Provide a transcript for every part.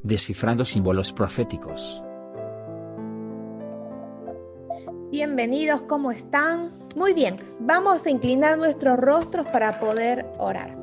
Descifrando símbolos proféticos. Bienvenidos, ¿cómo están? Muy bien, vamos a inclinar nuestros rostros para poder orar.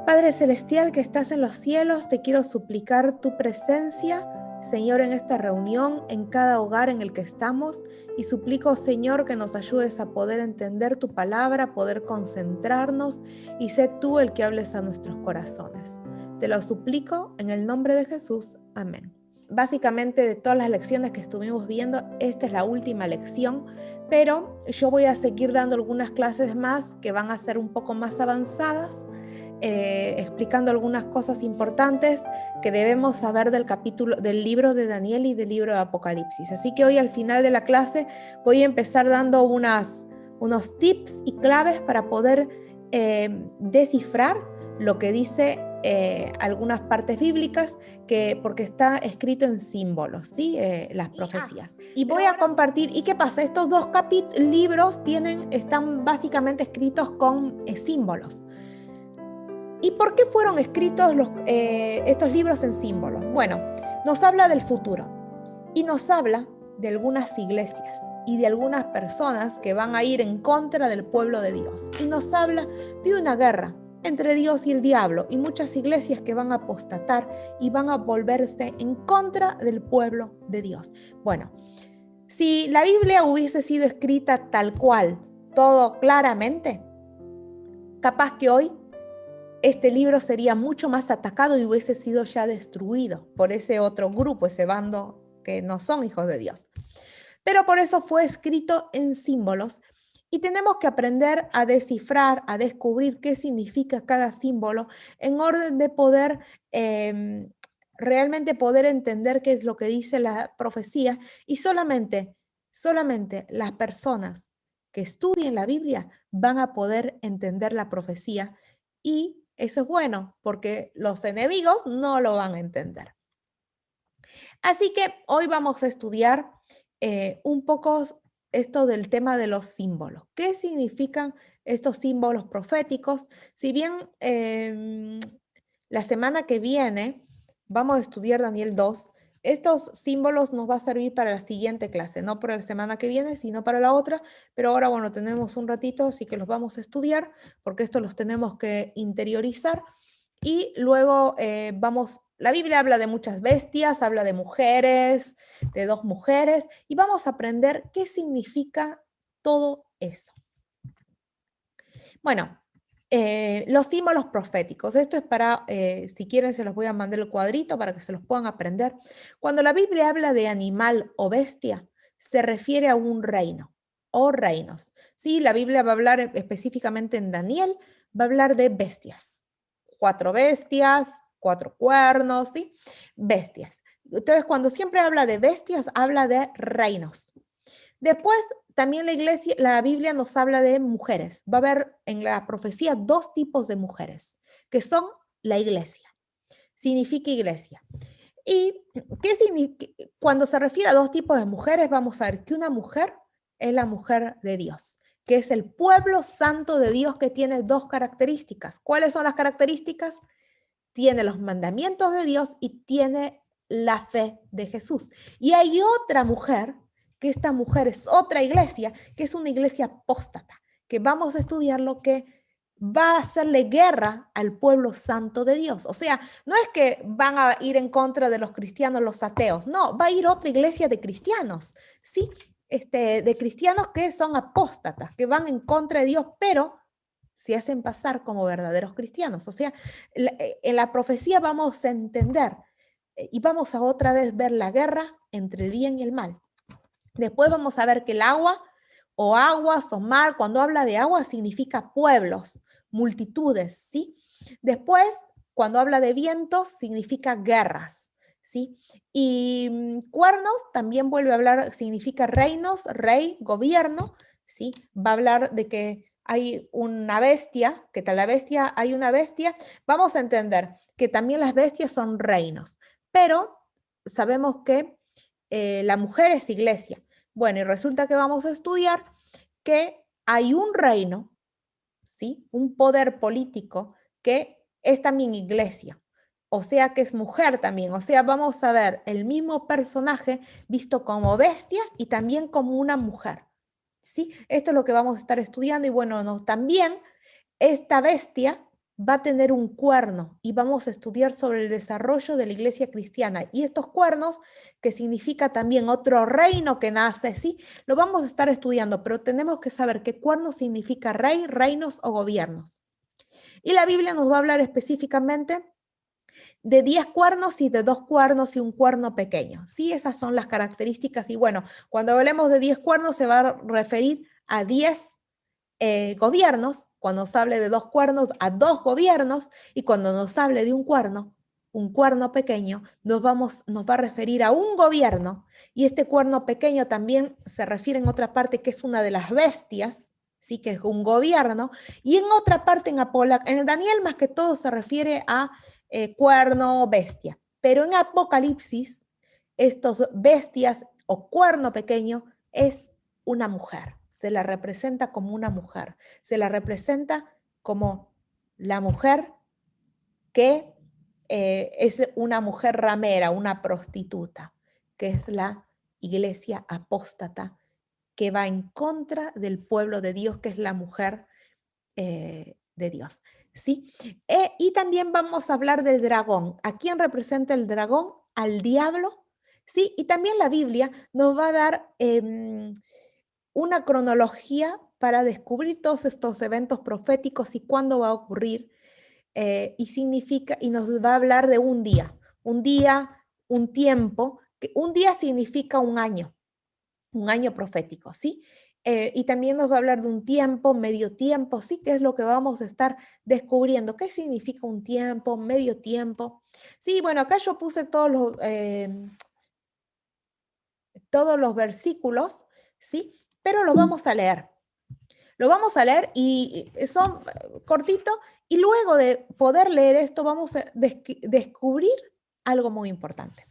Padre Celestial que estás en los cielos, te quiero suplicar tu presencia, Señor, en esta reunión, en cada hogar en el que estamos, y suplico, Señor, que nos ayudes a poder entender tu palabra, poder concentrarnos, y sé tú el que hables a nuestros corazones. Te lo suplico en el nombre de Jesús. Amén. Básicamente, de todas las lecciones que estuvimos viendo, esta es la última lección, pero yo voy a seguir dando algunas clases más que van a ser un poco más avanzadas, explicando algunas cosas importantes que debemos saber del libro de Daniel y del libro de Apocalipsis. Así que hoy al final de la clase voy a empezar dando unos tips y claves para poder descifrar lo que dice algunas partes bíblicas, porque está escrito en símbolos, ¿sí? Las profecías. Y voy a compartir, ¿y qué pasa? Estos dos libros están básicamente escritos con símbolos. ¿Y por qué fueron escritos estos libros en símbolos? Bueno, nos habla del futuro y nos habla de algunas iglesias y de algunas personas que van a ir en contra del pueblo de Dios. Y nos habla de una guerra entre Dios y el diablo y muchas iglesias que van a apostatar y van a volverse en contra del pueblo de Dios. Bueno, si la Biblia hubiese sido escrita tal cual, todo claramente, capaz que hoy este libro sería mucho más atacado y hubiese sido ya destruido por ese otro grupo, ese bando que no son hijos de Dios. Pero por eso fue escrito en símbolos y tenemos que aprender a descifrar, a descubrir qué significa cada símbolo en orden de poder realmente poder entender qué es lo que dice la profecía, y solamente las personas que estudien la Biblia van a poder entender la profecía, y eso es bueno porque los enemigos no lo van a entender. Así que hoy vamos a estudiar un poco esto del tema de los símbolos. ¿Qué significan estos símbolos proféticos? Si bien la semana que viene vamos a estudiar Daniel 2, estos símbolos nos va a servir para la siguiente clase, no para la semana que viene, sino para la otra, pero ahora, bueno, tenemos un ratito, así que los vamos a estudiar, porque estos los tenemos que interiorizar, y luego la Biblia habla de muchas bestias, habla de mujeres, de dos mujeres, y vamos a aprender qué significa todo eso. Bueno, los símbolos proféticos. Esto es para, si quieren se los voy a mandar el cuadrito para que se los puedan aprender. Cuando la Biblia habla de animal o bestia, se refiere a un reino o reinos. Sí, la Biblia va a hablar específicamente en Daniel, va a hablar de bestias. 4 bestias, 4 cuernos, ¿sí? Bestias. Entonces, cuando siempre habla de bestias, habla de reinos. Después, también la Biblia nos habla de mujeres. Va a haber en la profecía 2 tipos de mujeres, que son la iglesia. Significa iglesia. Y cuando se refiere a 2 tipos de mujeres, vamos a ver que una mujer es la mujer de Dios, que es el pueblo santo de Dios, que tiene 2 características. ¿Cuáles son las características? Tiene los mandamientos de Dios y tiene la fe de Jesús. Y hay otra mujer, que esta mujer es otra iglesia, que es una iglesia apóstata, que vamos a estudiar, lo que va a hacerle guerra al pueblo santo de Dios. O sea, no es que van a ir en contra de los cristianos, los ateos, no, va a ir otra iglesia de cristianos, ¿sí? De cristianos que son apóstatas, que van en contra de Dios, pero se hacen pasar como verdaderos cristianos. O sea, en la profecía vamos a entender y vamos a otra vez ver la guerra entre el bien y el mal. Después vamos a ver que el agua, o aguas o mar, cuando habla de agua significa pueblos, multitudes, ¿sí? Después, cuando habla de vientos, significa guerras, ¿sí? Y cuernos también vuelve a hablar, significa reinos, rey, gobierno, ¿sí? Va a hablar de que hay una bestia, que tal la bestia, hay una bestia. Vamos a entender que también las bestias son reinos, pero sabemos que la mujer es iglesia. Bueno, y resulta que vamos a estudiar que hay un reino, ¿sí? Un poder político que es también iglesia. o sea que es mujer también. O sea, vamos a ver el mismo personaje visto como bestia y también como una mujer. ¿Sí? Esto es lo que vamos a estar estudiando y bueno, también esta bestia va a tener un cuerno y vamos a estudiar sobre el desarrollo de la iglesia cristiana. Y estos cuernos, que significa también otro reino que nace, ¿sí? Lo vamos a estar estudiando, pero tenemos que saber qué cuerno significa rey, reinos o gobiernos. Y la Biblia nos va a hablar específicamente de 10 cuernos y de 2 cuernos y un cuerno pequeño. Sí, esas son las características. Y bueno, cuando hablemos de 10 cuernos se va a referir a 10 gobiernos, cuando nos hable de 2 cuernos, a 2 gobiernos, y cuando nos hable de un cuerno pequeño, nos va a referir a un gobierno, y este cuerno pequeño también se refiere en otra parte que es una de las bestias, sí, que es un gobierno, y en otra parte en Daniel más que todo se refiere a cuerno bestia, pero en Apocalipsis, estos bestias o cuerno pequeño es una mujer, se la representa como una mujer, se la representa como la mujer que es una mujer ramera, una prostituta, que es la iglesia apóstata que va en contra del pueblo de Dios, que es la mujer de Dios. ¿Sí? Y también vamos a hablar del dragón. ¿A quién representa el dragón? Al diablo. ¿Sí? Y también la Biblia nos va a dar una cronología para descubrir todos estos eventos proféticos y cuándo va a ocurrir. Y nos va a hablar de un día, un tiempo, que un día significa un año profético, ¿sí? Y también nos va a hablar de un tiempo, medio tiempo, ¿sí? Que es lo que vamos a estar descubriendo. ¿Qué significa un tiempo, medio tiempo? Sí, bueno, acá yo puse todos los versículos, ¿sí? Pero los vamos a leer. Lo vamos a leer y son cortitos y luego de poder leer esto vamos a descubrir algo muy importante.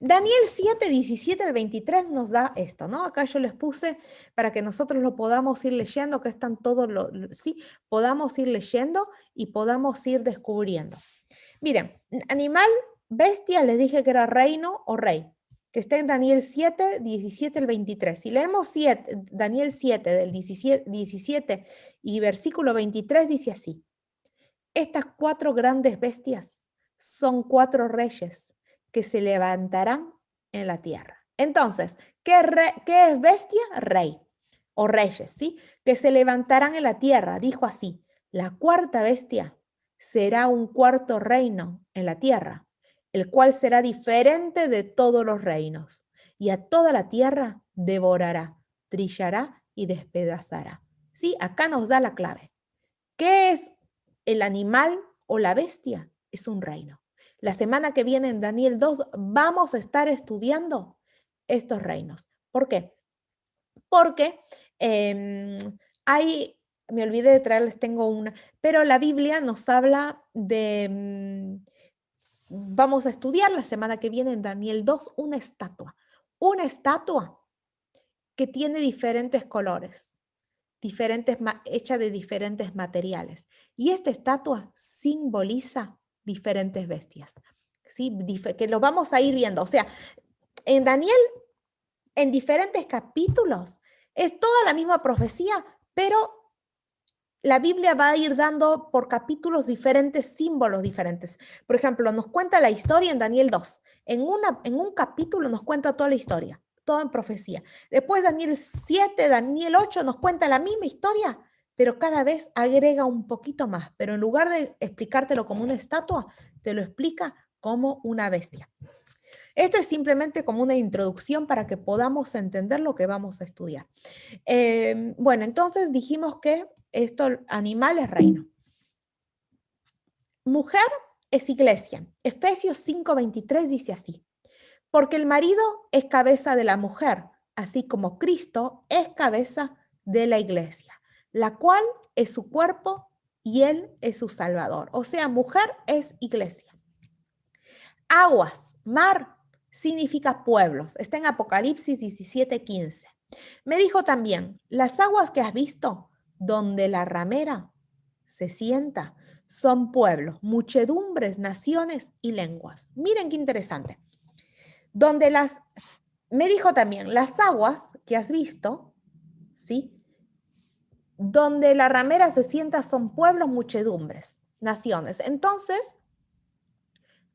Daniel 7, 17 al 23 nos da esto, ¿no? Acá yo les puse para que nosotros lo podamos ir leyendo, que están todos, sí, podamos ir leyendo y podamos ir descubriendo. Miren, animal, bestia, les dije que era reino o rey, que está en Daniel 7, 17 al 23. Si leemos Daniel 7 del 17 y versículo 23 dice así: estas 4 grandes bestias son 4 reyes que se levantarán en la tierra. Entonces, ¿qué es bestia? Rey o reyes, ¿sí? Que se levantarán en la tierra. Dijo así: la cuarta bestia será un cuarto reino en la tierra, el cual será diferente de todos los reinos, y a toda la tierra devorará, trillará y despedazará. ¿Sí? Acá nos da la clave. ¿Qué es el animal o la bestia? Es un reino. La semana que viene en Daniel 2 vamos a estar estudiando estos reinos. ¿Por qué? Porque me olvidé de traerles, tengo una, pero la Biblia nos habla de, vamos a estudiar la semana que viene en Daniel 2 una estatua que tiene diferentes colores, hecha de diferentes materiales. Y esta estatua simboliza diferentes bestias, ¿sí? Que lo vamos a ir viendo. O sea, en Daniel, en diferentes capítulos, es toda la misma profecía, pero la Biblia va a ir dando por capítulos diferentes símbolos diferentes. Por ejemplo, nos cuenta la historia en Daniel 2. En un capítulo nos cuenta toda la historia, todo en profecía. Después Daniel 7, Daniel 8 nos cuenta la misma historia, pero cada vez agrega un poquito más. Pero en lugar de explicártelo como una estatua, te lo explica como una bestia. Esto es simplemente como una introducción para que podamos entender lo que vamos a estudiar. Bueno, entonces dijimos que animal es reino. Mujer es iglesia. Efesios 5:23 dice así: porque el marido es cabeza de la mujer, así como Cristo es cabeza de la iglesia, la cual es su cuerpo y él es su salvador. O sea, mujer es iglesia. Aguas, mar, significa pueblos. Está en Apocalipsis 17:15. Me dijo también: las aguas que has visto, donde la ramera se sienta, son pueblos, muchedumbres, naciones y lenguas. Miren qué interesante. Me dijo también, las aguas que has visto, ¿sí? Donde la ramera se sienta son pueblos, muchedumbres, naciones. Entonces,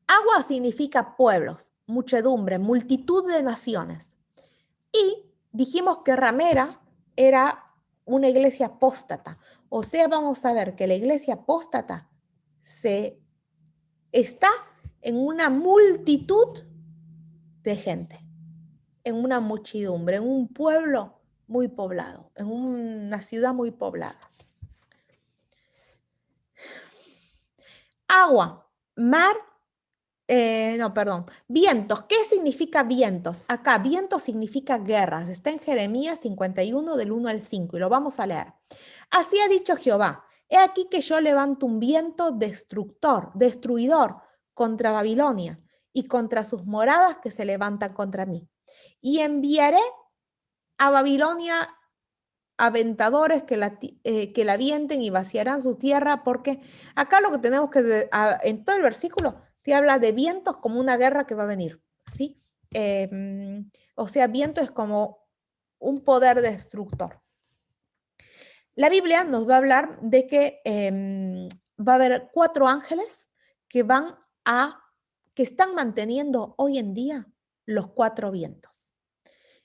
agua significa pueblos, muchedumbre, multitud de naciones. Y dijimos que ramera era una iglesia apóstata. O sea, vamos a ver que la iglesia apóstata está en una multitud de gente, en una muchedumbre, en un pueblo muy poblado, en una ciudad muy poblada. Agua, mar, no, perdón, vientos. ¿Qué significa vientos? Acá, vientos significa guerras. Está en Jeremías 51 del 1 al 5 y lo vamos a leer. Así ha dicho Jehová, he aquí que yo levanto un viento destruidor contra Babilonia y contra sus moradas que se levantan contra mí. Y enviaré a Babilonia aventadores que la vienten y vaciarán su tierra, porque acá lo que tenemos que, en todo el versículo, te habla de vientos como una guerra que va a venir, ¿sí? O sea, viento es como un poder destructor. La Biblia nos va a hablar de que va a haber 4 ángeles que que están manteniendo hoy en día los 4 vientos.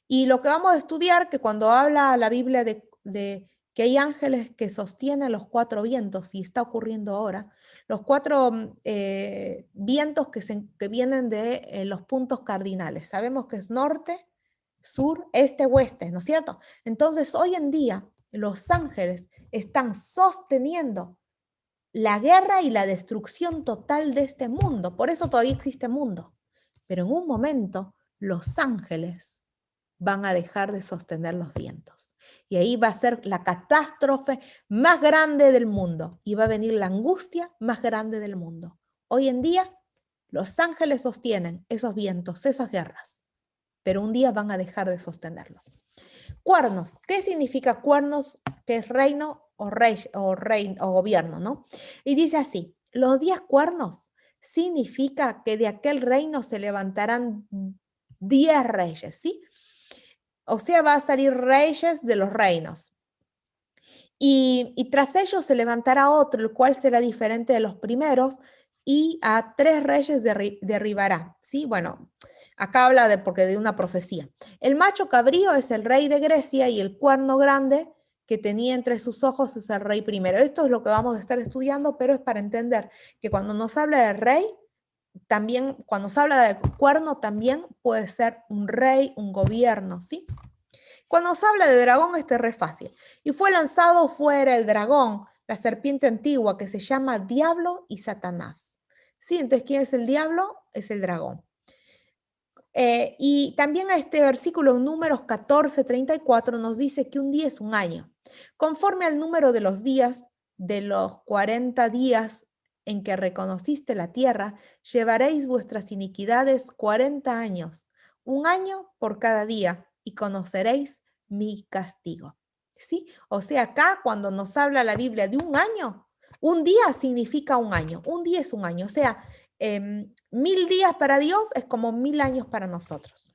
Y lo que vamos a estudiar, que cuando habla la Biblia de que hay ángeles que sostienen los 4 vientos, y está ocurriendo ahora, los 4 vientos que vienen de los puntos cardinales. Sabemos que es norte, sur, este, oeste, ¿no es cierto? Entonces, hoy en día, los ángeles están sosteniendo la guerra y la destrucción total de este mundo. Por eso todavía existe mundo. Pero en un momento, los ángeles van a dejar de sostener los vientos. Y ahí va a ser la catástrofe más grande del mundo y va a venir la angustia más grande del mundo. Hoy en día, los ángeles sostienen esos vientos, esas guerras, pero un día van a dejar de sostenerlo. Cuernos. ¿Qué significa cuernos? Que es reino o gobierno, ¿no? Y dice así, los 10 cuernos significa que de aquel reino se levantarán 10 reyes, ¿sí? O sea, va a salir reyes de los reinos. Y tras ellos se levantará otro, el cual será diferente de los primeros, y a 3 reyes derribará. ¿Sí? Bueno, acá habla porque de una profecía. El macho cabrío es el rey de Grecia y el cuerno grande que tenía entre sus ojos es el rey primero. Esto es lo que vamos a estar estudiando, pero es para entender que cuando nos habla de rey, también, cuando se habla de cuerno, también puede ser un rey, un gobierno, ¿sí? Cuando se habla de dragón, este es re fácil. Y fue lanzado fuera el dragón, la serpiente antigua, que se llama Diablo y Satanás. ¿Sí? Entonces, ¿quién es el diablo? Es el dragón. Y también a este versículo en Números 14:34 nos dice que un día es un año. Conforme al número de los días, de los 40 días en que reconociste la tierra, llevaréis vuestras iniquidades 40 años, un año por cada día, y conoceréis mi castigo. ¿Sí? O sea, acá cuando nos habla la Biblia de un año, un día significa un año, un día es un año. O sea, 1000 días para Dios es como 1000 años para nosotros.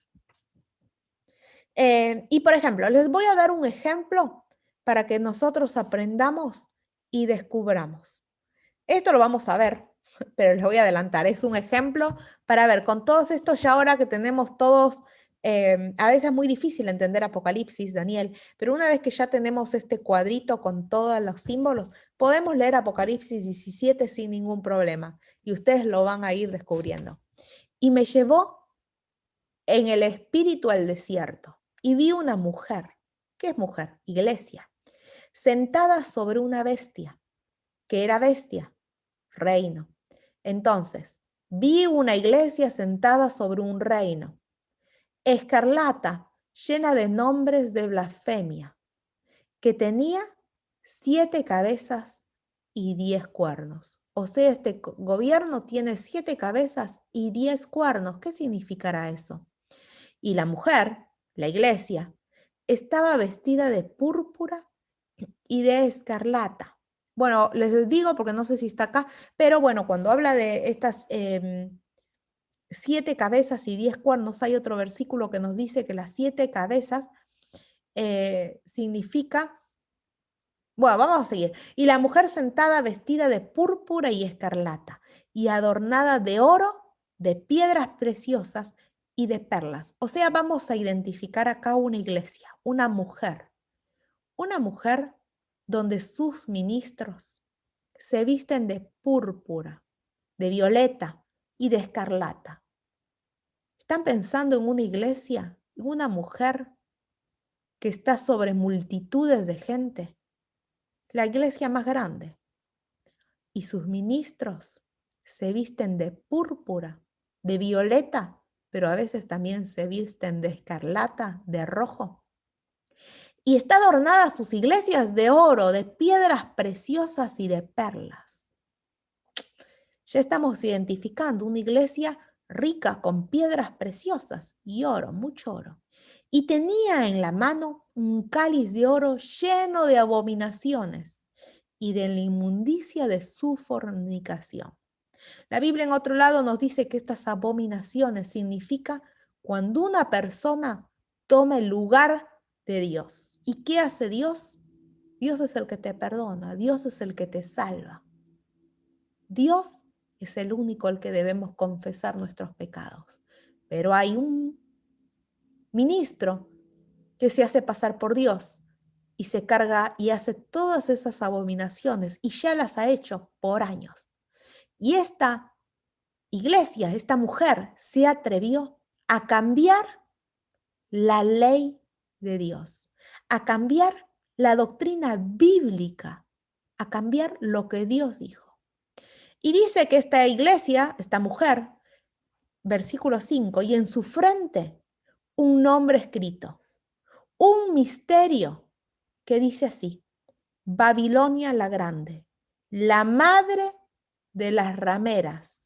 Y por ejemplo, les voy a dar un ejemplo para que nosotros aprendamos y descubramos. Esto lo vamos a ver, pero les voy a adelantar. Es un ejemplo para ver, con todos estos ya ahora que tenemos todos, a veces es muy difícil entender Apocalipsis, Daniel, pero una vez que ya tenemos este cuadrito con todos los símbolos, podemos leer Apocalipsis 17 sin ningún problema y ustedes lo van a ir descubriendo. Y me llevó en el espíritu al desierto y vi una mujer. ¿Qué es mujer? Iglesia. Sentada sobre una bestia. ¿Qué era bestia? Reino. Entonces, vi una iglesia sentada sobre un reino, escarlata, llena de nombres de blasfemia, que tenía 7 cabezas y 10 cuernos. O sea, este gobierno tiene 7 cabezas y 10 cuernos. ¿Qué significará eso? Y la mujer, la iglesia, estaba vestida de púrpura y de escarlata, Bueno, les digo porque no sé si está acá, pero bueno, cuando habla de estas 7 cabezas y 10 cuernos, hay otro versículo que nos dice que las 7 cabezas significa, bueno, vamos a seguir. Y la mujer sentada vestida de púrpura y escarlata y adornada de oro, de piedras preciosas y de perlas. O sea, vamos a identificar acá una iglesia, una mujer donde sus ministros se visten de púrpura, de violeta y de escarlata. ¿Están pensando en una iglesia, en una mujer que está sobre multitudes de gente? La iglesia más grande. Y sus ministros se visten de púrpura, de violeta, pero a veces también se visten de escarlata, de rojo. Y está adornada sus iglesias de oro, de piedras preciosas y de perlas. Ya estamos identificando una iglesia rica con piedras preciosas y oro, mucho oro. Y tenía en la mano un cáliz de oro lleno de abominaciones y de la inmundicia de su fornicación. La Biblia en otro lado nos dice que estas abominaciones significa cuando una persona toma el lugar de Dios. ¿Y qué hace Dios? Dios es el que te perdona, Dios es el que te salva. Dios es el único al que debemos confesar nuestros pecados. Pero hay un ministro que se hace pasar por Dios y se carga y hace todas esas abominaciones y ya las ha hecho por años. Y esta iglesia, esta mujer, se atrevió a cambiar la ley de Dios, a cambiar la doctrina bíblica, a cambiar lo que Dios dijo. Y dice que esta iglesia, esta mujer, versículo 5, y en su frente un nombre escrito, un misterio que dice así: Babilonia la Grande, la madre de las rameras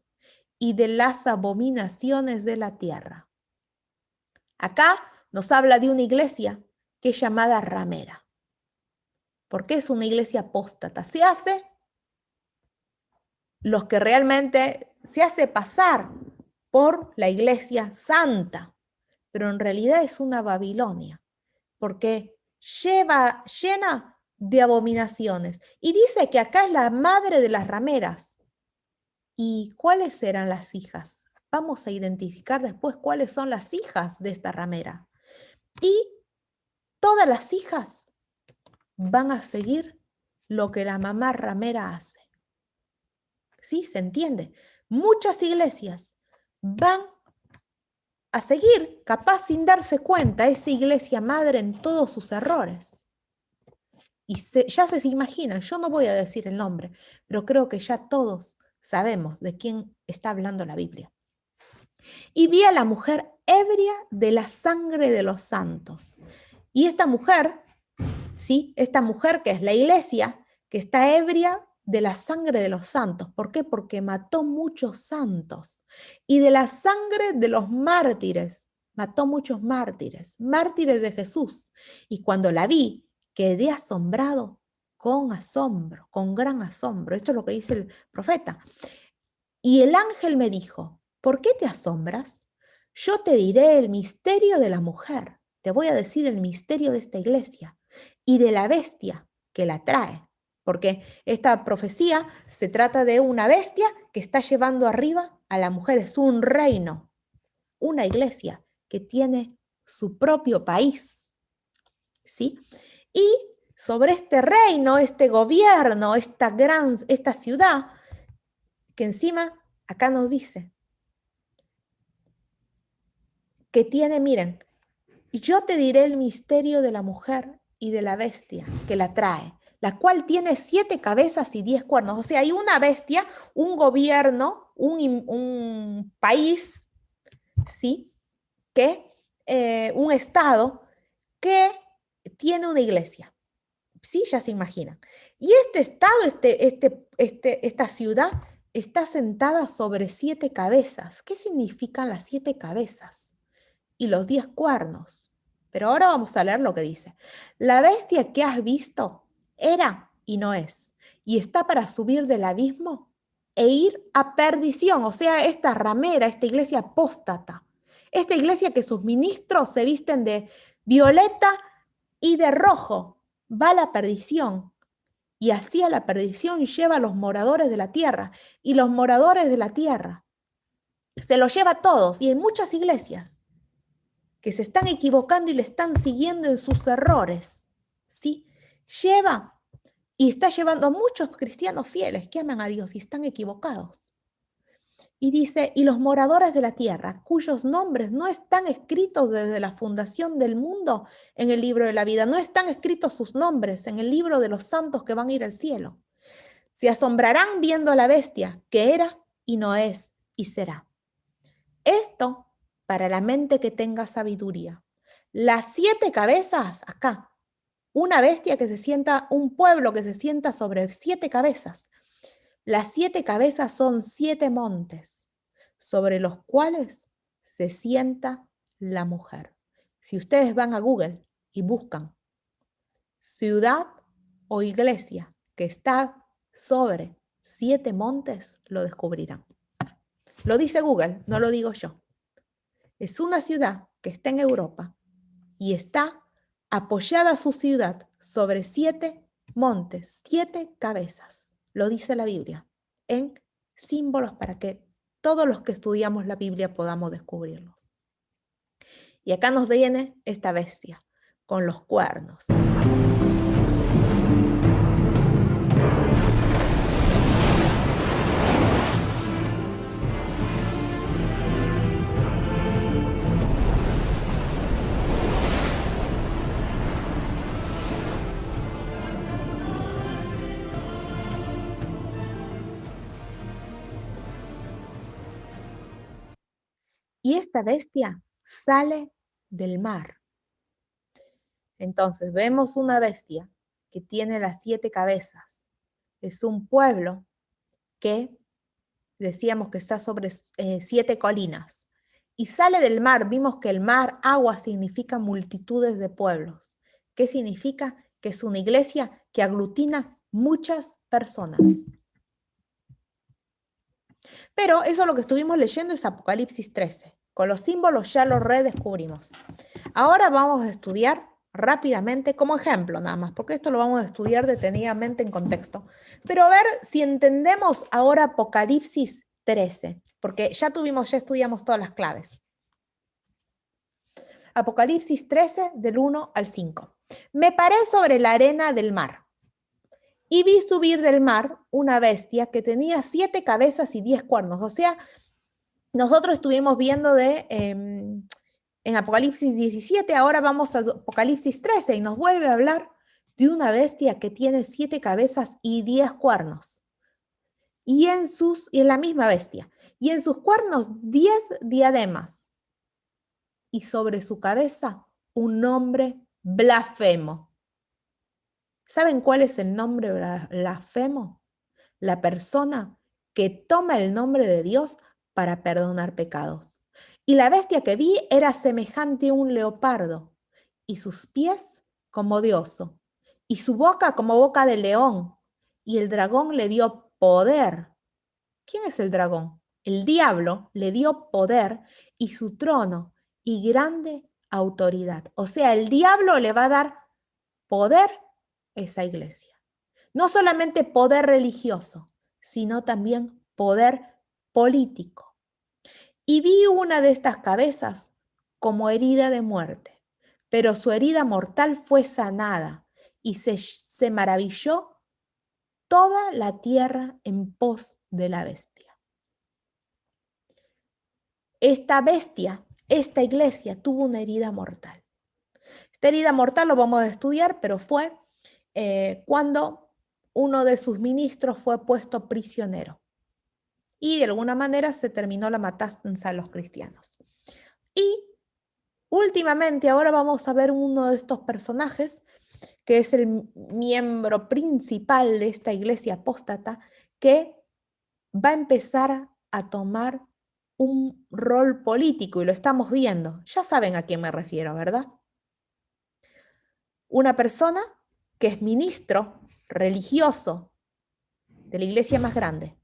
y de las abominaciones de la tierra. Acá nos habla de una iglesia que es llamada ramera. ¿Por qué es una iglesia apóstata? Se hace los que realmente se hace pasar por la iglesia santa, pero en realidad es una Babilonia, porque llena de abominaciones. Y dice que acá es la madre de las rameras. ¿Y cuáles eran las hijas? Vamos a identificar después cuáles son las hijas de esta ramera. Y todas las hijas van a seguir lo que la mamá ramera hace. ¿Sí? ¿Se entiende? Muchas iglesias van a seguir, capaz sin darse cuenta, esa iglesia madre en todos sus errores. Y ya se imaginan, yo no voy a decir el nombre, pero creo que ya todos sabemos de quién está hablando la Biblia. Y vi a la mujer ebria de la sangre de los santos. Y esta mujer, ¿sí? Esta mujer que es la iglesia, que está ebria de la sangre de los santos. ¿Por qué? Porque mató muchos santos. Y de la sangre de los mártires, mató muchos mártires de Jesús. Y cuando la vi, quedé asombrado con asombro, con gran asombro. Esto es lo que dice el profeta. Y el ángel me dijo: ¿por qué te asombras? Yo te diré el misterio de la mujer. Te voy a decir el misterio de esta iglesia y de la bestia que la trae. Porque esta profecía se trata de una bestia que está llevando arriba a la mujer. Es un reino, una iglesia que tiene su propio país. ¿Sí? Y sobre este reino, este gobierno, esta ciudad, que encima acá nos dice que tiene, miren, yo te diré el misterio de la mujer y de la bestia que la trae, la cual tiene 7 cabezas y 10 cuernos. O sea, hay una bestia, un gobierno, un país, ¿sí? Un estado que tiene una iglesia. Sí, ya se imaginan. Y este estado, esta ciudad, está sentada sobre 7 cabezas. ¿Qué significan las 7 cabezas? Y los 10 cuernos. Pero ahora vamos a leer lo que dice. La bestia que has visto era y no es. y está para subir del abismo e ir a perdición. O sea, esta ramera, esta iglesia apóstata, esta iglesia que sus ministros se visten de violeta y de rojo, va a la perdición. Y así a la perdición lleva a los moradores de la tierra. Y los moradores de la tierra se los lleva a todos. Y hay muchas iglesias que se están equivocando y le están siguiendo en sus errores. ¿Sí? Lleva y está llevando a muchos cristianos fieles que aman a Dios y están equivocados. Y dice, y los moradores de la tierra, cuyos nombres no están escritos desde la fundación del mundo en el libro de la vida, no están escritos sus nombres en el libro de los santos que van a ir al cielo. Se asombrarán viendo a la bestia que era y no es y será. Esto para la mente que tenga sabiduría. Las 7 cabezas, acá, una bestia que se sienta, un pueblo que se sienta sobre 7 cabezas. Las 7 cabezas son 7 montes, sobre los cuales se sienta la mujer. Si ustedes van a Google y buscan ciudad o iglesia que está sobre 7 montes, lo descubrirán. Lo dice Google, no lo digo yo. Es una ciudad que está en Europa y está apoyada su ciudad sobre 7 montes, 7 cabezas. Lo dice la Biblia, en símbolos para que todos los que estudiamos la Biblia podamos descubrirlos. Y acá nos viene esta bestia con los cuernos. Y esta bestia sale del mar. Entonces vemos una bestia que tiene las 7 cabezas. Es un pueblo que decíamos que está sobre 7 colinas. Y sale del mar. Vimos que el mar, agua, significa multitudes de pueblos. ¿Qué significa? Que es una iglesia que aglutina muchas personas. Pero eso lo que estuvimos leyendo es Apocalipsis 13. Con los símbolos ya lo redescubrimos. Ahora vamos a estudiar rápidamente como ejemplo nada más, porque esto lo vamos a estudiar detenidamente en contexto. Pero a ver si entendemos ahora Apocalipsis 13, porque ya estudiamos todas las claves. Apocalipsis 13 del 1 al 5. Me paré sobre la arena del mar y vi subir del mar una bestia que tenía 7 cabezas y 10 cuernos. O sea, nosotros estuvimos viendo en Apocalipsis 17, ahora vamos a Apocalipsis 13 y nos vuelve a hablar de una bestia que tiene 7 cabezas y 10 cuernos. Y en la misma bestia. Y en sus cuernos 10 diademas. Y sobre su cabeza un nombre blasfemo. ¿Saben cuál es el nombre blasfemo? La persona que toma el nombre de Dios para perdonar pecados. Y la bestia que vi era semejante a un leopardo, y sus pies como de oso, y su boca como boca de león, y el dragón le dio poder. ¿Quién es el dragón? El diablo le dio poder y su trono y grande autoridad. O sea, el diablo le va a dar poder a esa iglesia. No solamente poder religioso, sino también poder político. Y vi una de estas cabezas como herida de muerte, pero su herida mortal fue sanada y se maravilló toda la tierra en pos de la bestia. Esta bestia, esta iglesia, tuvo una herida mortal. Esta herida mortal lo vamos a estudiar, pero fue cuando uno de sus ministros fue puesto prisionero. Y de alguna manera se terminó la matanza a los cristianos. Y últimamente, ahora vamos a ver uno de estos personajes, que es el miembro principal de esta iglesia apóstata, que va a empezar a tomar un rol político, y lo estamos viendo. Ya saben a quién me refiero, ¿verdad? Una persona que es ministro religioso de la iglesia más grande,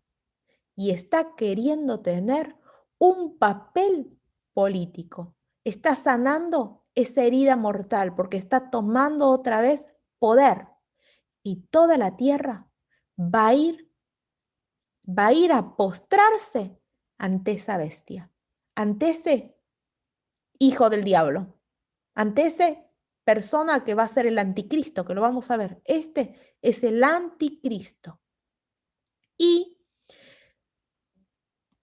y está queriendo tener un papel político. Está sanando esa herida mortal porque está tomando otra vez poder. Y toda la tierra va a ir a postrarse ante esa bestia, ante ese hijo del diablo, ante esa persona que va a ser el anticristo, que lo vamos a ver. Este es el anticristo. Y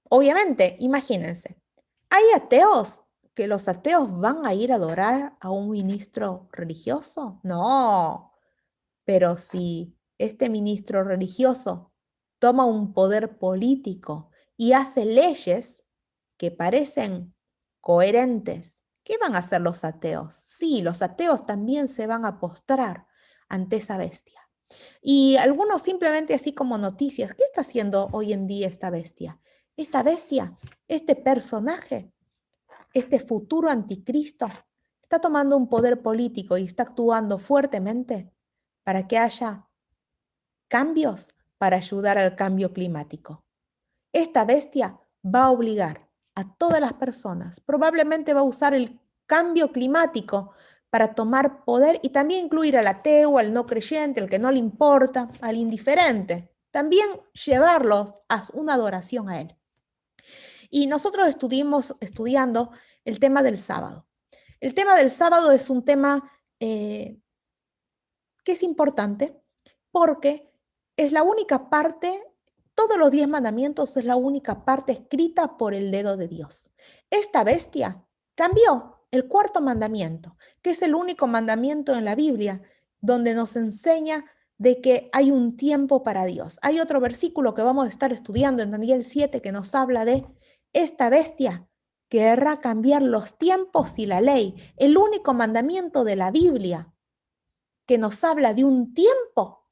obviamente, imagínense, hay ateos que los ateos van a ir a adorar a un ministro religioso. No, pero si este ministro religioso toma un poder político y hace leyes que parecen coherentes, ¿qué van a hacer los ateos? Sí, los ateos también se van a postrar ante esa bestia. Y algunos simplemente así como noticias, ¿qué está haciendo hoy en día esta bestia? Esta bestia, este personaje, este futuro anticristo, está tomando un poder político y está actuando fuertemente para que haya cambios para ayudar al cambio climático. Esta bestia va a obligar a todas las personas, probablemente va a usar el cambio climático para tomar poder y también incluir al ateo, al no creyente, al que no le importa, al indiferente, también llevarlos a una adoración a él. Y nosotros estuvimos estudiando el tema del sábado. El tema del sábado es un tema que es importante porque es la única parte, todos los 10 mandamientos es la única parte escrita por el dedo de Dios. Esta bestia cambió el cuarto mandamiento, que es el único mandamiento en la Biblia donde nos enseña de que hay un tiempo para Dios. Hay otro versículo que vamos a estar estudiando en Daniel 7 que nos habla de esta bestia querrá cambiar los tiempos y la ley. El único mandamiento de la Biblia que nos habla de un tiempo.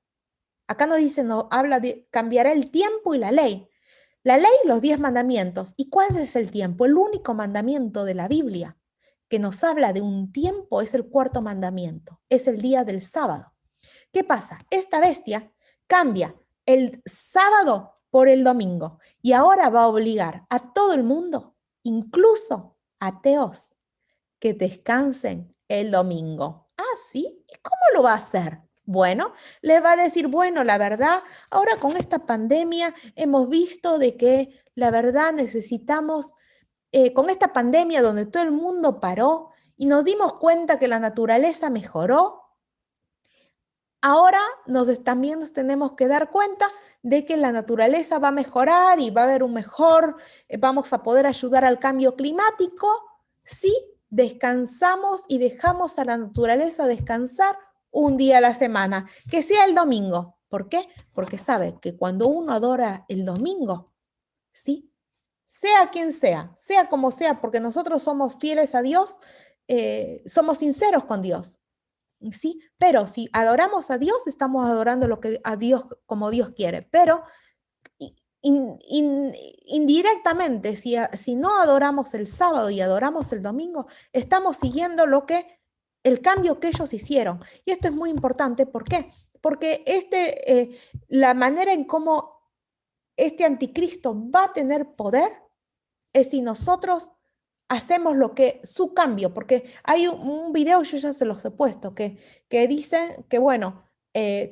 Acá nos dice, nos habla de cambiará el tiempo y la ley. La ley, los 10 mandamientos. ¿Y cuál es el tiempo? El único mandamiento de la Biblia que nos habla de un tiempo es el cuarto mandamiento. Es el día del sábado. ¿Qué pasa? Esta bestia cambia el sábado por el domingo y ahora va a obligar a todo el mundo, incluso ateos, que descansen el domingo. ¿Ah, sí? ¿Y cómo lo va a hacer? Bueno, les va a decir, bueno, la verdad, ahora con esta pandemia hemos visto de que la verdad necesitamos, con esta pandemia donde todo el mundo paró y nos dimos cuenta que la naturaleza mejoró, ahora también nos tenemos que dar cuenta de que la naturaleza va a mejorar y va a haber un mejor, vamos a poder ayudar al cambio climático si descansamos y dejamos a la naturaleza descansar un día a la semana, que sea el domingo. ¿Por qué? Porque sabe que cuando uno adora el domingo, ¿sí? Sea quien sea como sea, porque nosotros somos fieles a Dios, somos sinceros con Dios. Sí, pero si adoramos a Dios, estamos adorando a Dios como Dios quiere, pero indirectamente, si no adoramos el sábado y adoramos el domingo, estamos siguiendo el cambio que ellos hicieron. Y esto es muy importante, ¿por qué? Porque la manera en cómo este anticristo va a tener poder es si nosotros hacemos su cambio, porque hay un video, yo ya se los he puesto, que dicen que, bueno,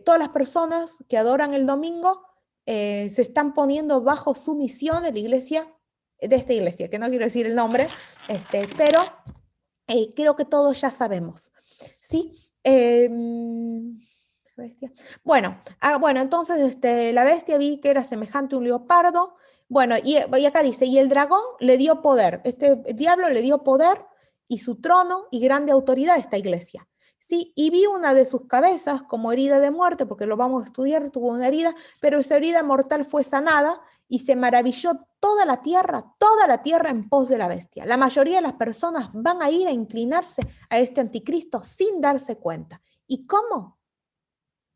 todas las personas que adoran el domingo se están poniendo bajo su misión de la iglesia, de esta iglesia, que no quiero decir el nombre, pero creo que todos ya sabemos, ¿sí? Bestia. Bueno, entonces la bestia vi que era semejante a un leopardo. Bueno, y acá dice, y el dragón le dio poder, el diablo le dio poder y su trono y grande autoridad a esta iglesia. Sí, y vi una de sus cabezas como herida de muerte, porque lo vamos a estudiar, tuvo una herida, pero esa herida mortal fue sanada y se maravilló toda la tierra en pos de la bestia. La mayoría de las personas van a ir a inclinarse a este anticristo sin darse cuenta. ¿Y cómo?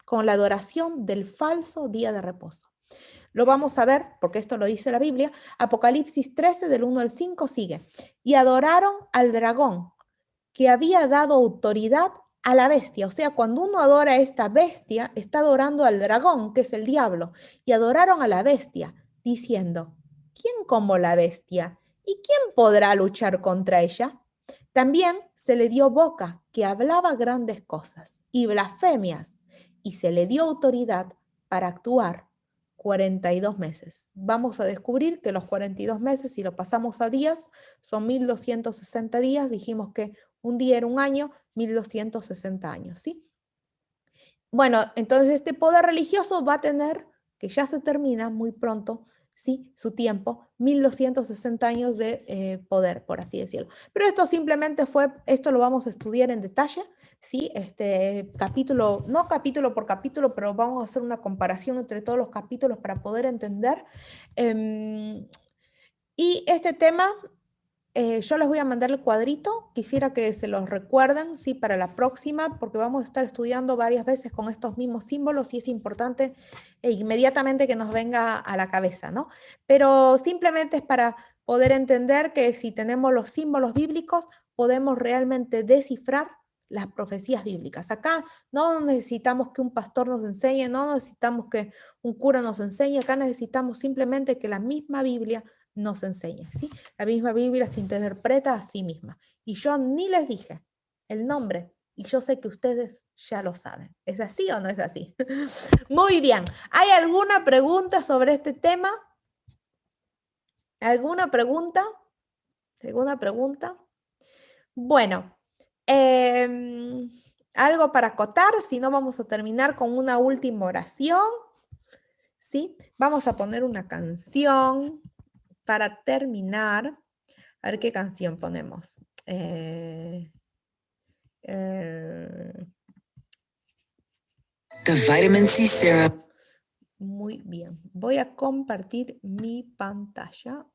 Con la adoración del falso día de reposo. Lo vamos a ver, porque esto lo dice la Biblia. Apocalipsis 13, del 1 al 5, sigue. Y adoraron al dragón, que había dado autoridad a la bestia. O sea, cuando uno adora a esta bestia, está adorando al dragón, que es el diablo. Y adoraron a la bestia, diciendo, ¿quién como la bestia? ¿Y quién podrá luchar contra ella? También se le dio boca, que hablaba grandes cosas y blasfemias, y se le dio autoridad para actuar 42 meses. Vamos a descubrir que los 42 meses, si lo pasamos a días, son 1260 días. Dijimos que un día era un año, 1260 años, ¿sí? Bueno, entonces este poder religioso va a tener, que ya se termina muy pronto, ¿sí? Su tiempo, 1260 años de poder, por así decirlo. Pero esto simplemente fue, esto lo vamos a estudiar en detalle, ¿sí? Este capítulo, no capítulo por capítulo, pero vamos a hacer una comparación entre todos los capítulos para poder entender. Y este tema yo les voy a mandar el cuadrito, quisiera que se los recuerden, sí, para la próxima, porque vamos a estar estudiando varias veces con estos mismos símbolos y es importante inmediatamente que nos venga a la cabeza, ¿no? Pero simplemente es para poder entender que si tenemos los símbolos bíblicos, podemos realmente descifrar las profecías bíblicas. Acá no necesitamos que un pastor nos enseñe, no necesitamos que un cura nos enseñe, acá necesitamos simplemente que la misma Biblia nos enseña, ¿sí? La misma Biblia se interpreta a sí misma. Y yo ni les dije el nombre, y yo sé que ustedes ya lo saben. ¿Es así o no es así? Muy bien. ¿Hay alguna pregunta sobre este tema? ¿Alguna pregunta? ¿Alguna pregunta? Bueno, algo para acotar, si no vamos a terminar con una última oración, ¿sí? Vamos a poner una canción para terminar. A ver qué canción ponemos. The Vitamin C Serum. Muy bien. Voy a compartir mi pantalla.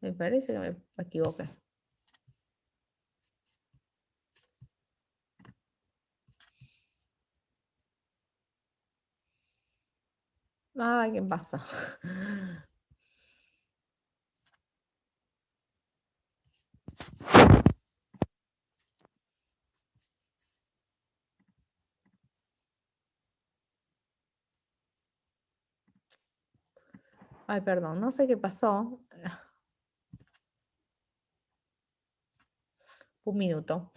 Me parece que me equivoqué. Ay, ¿qué pasa? Ay, perdón, no sé qué pasó. Un minuto.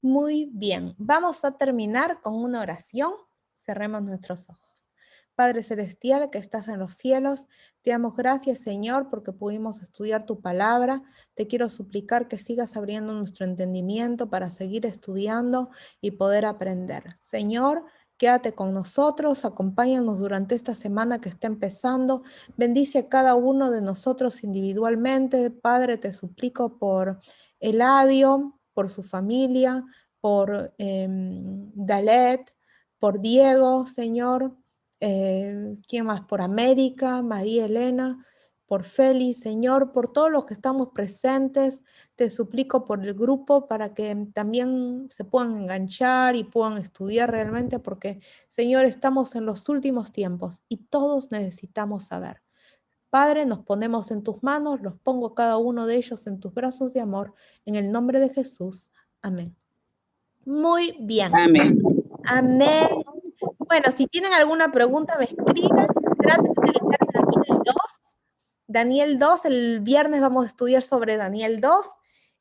Muy bien, vamos a terminar con una oración. Cerremos nuestros ojos. Padre Celestial que estás en los cielos, te damos gracias, Señor, porque pudimos estudiar tu palabra. Te quiero suplicar que sigas abriendo nuestro entendimiento para seguir estudiando y poder aprender. Señor, quédate con nosotros, acompáñanos durante esta semana que está empezando. Bendice a cada uno de nosotros individualmente. Padre, te suplico por Eladio, por su familia, por Dalet, por Diego, Señor. ¿Quién más? Por América, María Elena, por Félix, Señor, por todos los que estamos presentes. Te suplico por el grupo para que también se puedan enganchar y puedan estudiar realmente, porque, Señor, estamos en los últimos tiempos y todos necesitamos saber. Padre, nos ponemos en tus manos, los pongo cada uno de ellos en tus brazos de amor, en el nombre de Jesús. Amén. Muy bien. Amén. Amén. Bueno, si tienen alguna pregunta, me escriben. Traten de leer Daniel 2. Daniel 2, el viernes vamos a estudiar sobre Daniel 2.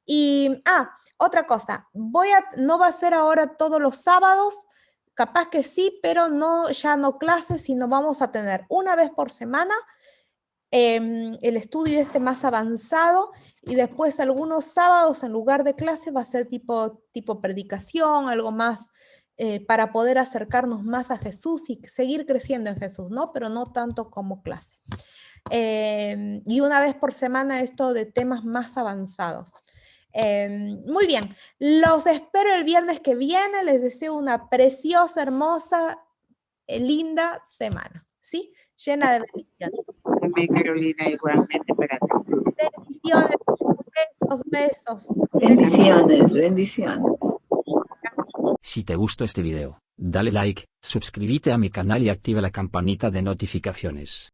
Y, otra cosa, no va a ser ahora todos los sábados, capaz que sí, pero no, ya no clases, sino vamos a tener una vez por semana el estudio más avanzado y después algunos sábados en lugar de clase va a ser tipo predicación, algo más para poder acercarnos más a Jesús y seguir creciendo en Jesús, ¿no? Pero no tanto como clase. Y una vez por semana esto de temas más avanzados. Muy bien, los espero el viernes que viene, les deseo una preciosa, hermosa, linda semana, ¿sí? Llena de bendiciones. Amén, Carolina, igualmente para ti. Bendiciones. Besos. Bendiciones, bendiciones. Si te gustó este video, dale like, suscríbete a mi canal y activa la campanita de notificaciones.